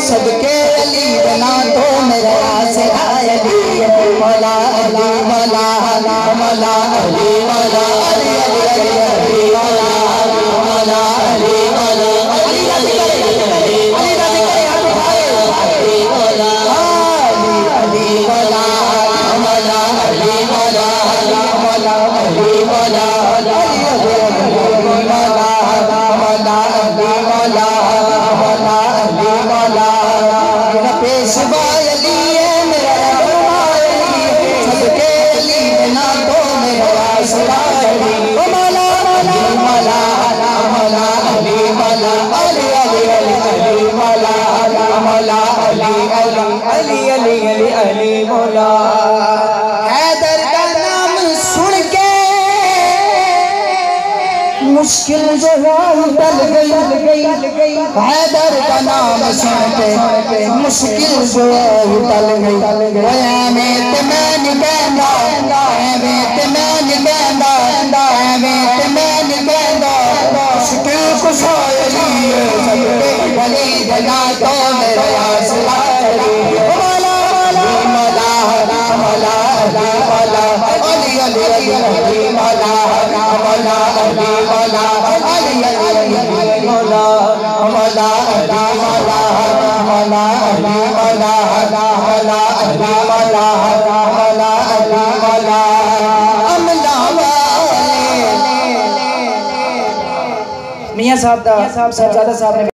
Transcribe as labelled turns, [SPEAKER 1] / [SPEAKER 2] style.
[SPEAKER 1] صدقے علی بنا تو میرا آسرا علی مولا علی مولا مولا علی مولا علی علی علی علی مولا مولا علی مولا علی راضی کرے علی راضی کرے ہاتھ اٹھائے علی مولا علی علی مولا مولا علی مولا مولا علی مولا علی علی علی مولا مولا علی مولا مولا علی مولا میرا پیشوا علی ہے میرا رہنما علی صدقے علی بنا تو میرا آسرا علی مولا مولا مولا مولا علی مولا علی علی علی علی مولا مولا علی علی علی علی علی علی مولا حیدر کا نام سن کے مشکل جو ہے ٹل گئی حیدر کا نام سن کے مشکل جو ہے ٹل گئی احمد میں نکہندہ احمد میں نکہندہ احمد میں نکہندہ مشکل کشا علی صدقے علی بنا تو میرا آسرا علی مولا مولا مولا علی مولا علی علی علی علی مولا مولا علی مولا علی علی علی مولا مولا علی مولا مولا علی مولا مولا علی مولا مولا علی مولا املا والے میاں صاحب صاحبزادہ صاحب نے